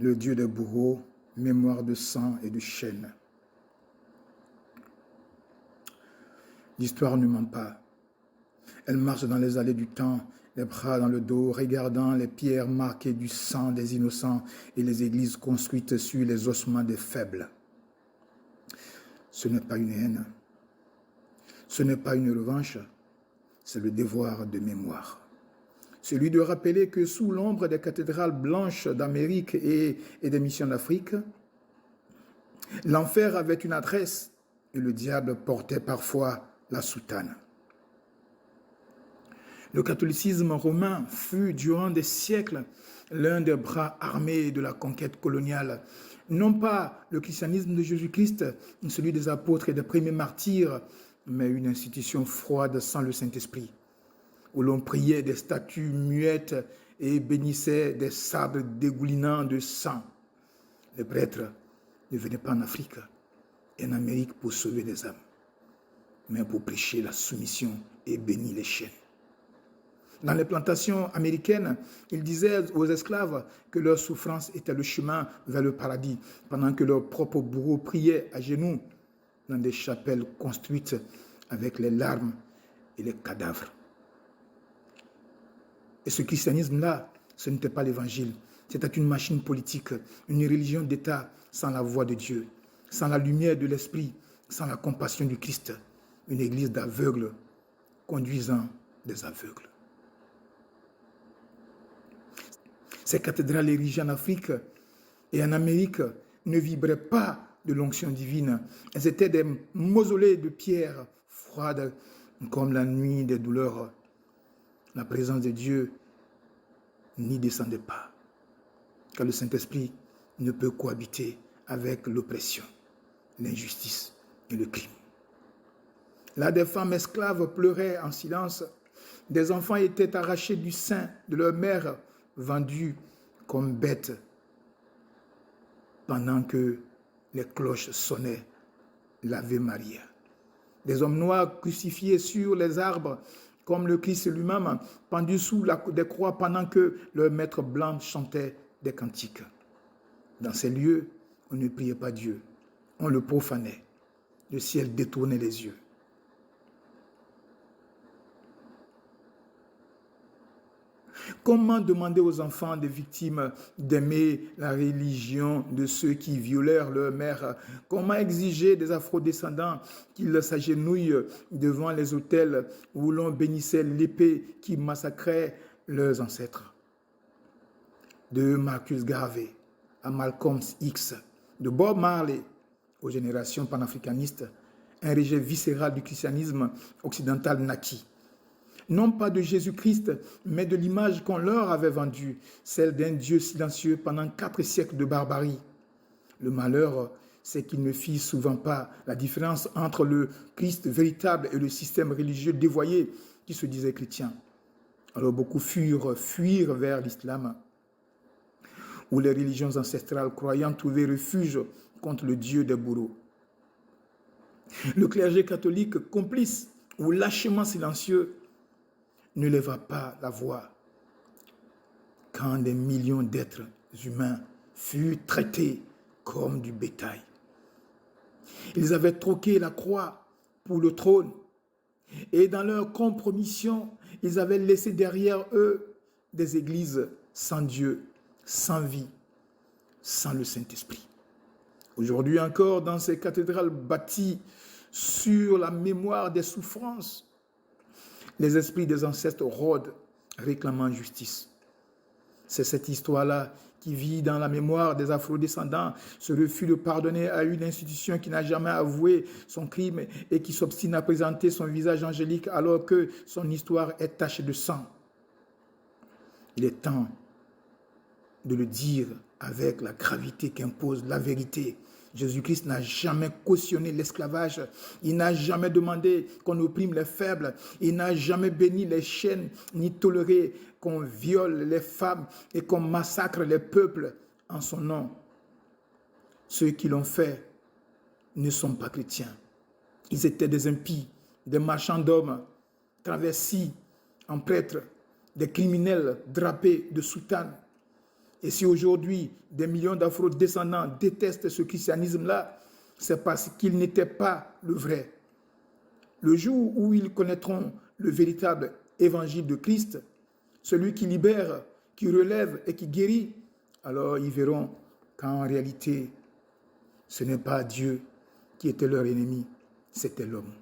le Dieu des bourreaux, mémoire de sang et de chaînes. L'histoire ne ment pas. Elle marche dans les allées du temps, les bras dans le dos, regardant les pierres marquées du sang des innocents et les églises construites sur les ossements des faibles. Ce n'est pas une haine, ce n'est pas une revanche, c'est le devoir de mémoire. Celui de rappeler que sous l'ombre des cathédrales blanches d'Amérique et des missions d'Afrique, l'enfer avait une adresse et le diable portait parfois la soutane. Le catholicisme romain fut durant des siècles l'un des bras armés de la conquête coloniale. Non pas le christianisme de Jésus-Christ, celui des apôtres et des premiers martyrs, mais une institution froide sans le Saint-Esprit, où l'on priait des statues muettes et bénissait des sables dégoulinants de sang. Les prêtres ne venaient pas en Afrique et en Amérique pour sauver les âmes, mais pour prêcher la soumission et bénir les chaînes. Dans les plantations américaines, ils disaient aux esclaves que leur souffrance était le chemin vers le paradis, pendant que leurs propres bourreaux priaient à genoux dans des chapelles construites avec les larmes et les cadavres. Et ce christianisme-là, ce n'était pas l'évangile. C'était une machine politique, une religion d'État sans la voix de Dieu, sans la lumière de l'Esprit, sans la compassion du Christ. Une église d'aveugles conduisant des aveugles. Ces cathédrales érigées en Afrique et en Amérique ne vibraient pas de l'onction divine. Elles étaient des mausolées de pierre froides comme la nuit des douleurs. La présence de Dieu n'y descendait pas, car le Saint-Esprit ne peut cohabiter avec l'oppression, l'injustice et le crime. Là, des femmes esclaves pleuraient en silence. Des enfants étaient arrachés du sein de leur mère, vendus comme bêtes, pendant que les cloches sonnaient l'Ave Maria. Des hommes noirs crucifiés sur les arbres, comme le Christ lui-même, pendus sous des croix pendant que leurs maîtres blancs chantaient des cantiques. Dans ces lieux, on ne priait pas Dieu, on le profanait. Le ciel détournait les yeux. Comment demander aux enfants des victimes d'aimer la religion de ceux qui violèrent leur mère? Comment exiger des afrodescendants qu'ils s'agenouillent devant les autels où l'on bénissait l'épée qui massacrait leurs ancêtres? De Marcus Garvey à Malcolm X, de Bob Marley aux générations panafricanistes, un rejet viscéral du christianisme occidental naquit. Non pas de Jésus-Christ, mais de l'image qu'on leur avait vendue, celle d'un Dieu silencieux pendant 4 siècles de barbarie. Le malheur, c'est qu'ils ne firent souvent pas la différence entre le Christ véritable et le système religieux dévoyé qui se disait chrétien. Alors beaucoup fuir vers l'islam, où les religions ancestrales croyant trouver refuge contre le Dieu des bourreaux. Le clergé catholique, complice ou lâchement silencieux, ne leva pas la voix quand des millions d'êtres humains furent traités comme du bétail. Ils avaient troqué la croix pour le trône et dans leur compromission, ils avaient laissé derrière eux des églises sans Dieu, sans vie, sans le Saint-Esprit. Aujourd'hui encore, dans ces cathédrales bâties sur la mémoire des souffrances, les esprits des ancêtres rôdent, réclamant justice. C'est cette histoire-là qui vit dans la mémoire des afrodescendants, ce refus de pardonner à une institution qui n'a jamais avoué son crime et qui s'obstine à présenter son visage angélique alors que son histoire est tachée de sang. Il est temps de le dire avec la gravité qu'impose la vérité. Jésus-Christ n'a jamais cautionné l'esclavage. Il n'a jamais demandé qu'on opprime les faibles. Il n'a jamais béni les chaînes, ni toléré qu'on viole les femmes et qu'on massacre les peuples en son nom. Ceux qui l'ont fait ne sont pas chrétiens. Ils étaient des impies, des marchands d'hommes, travestis en prêtres, des criminels drapés de soutanes. Et si aujourd'hui, des millions d'afro-descendants détestent ce christianisme-là, c'est parce qu'il n'était pas le vrai. Le jour où ils connaîtront le véritable évangile de Christ, celui qui libère, qui relève et qui guérit, alors ils verront qu'en réalité, ce n'est pas Dieu qui était leur ennemi, c'était l'homme.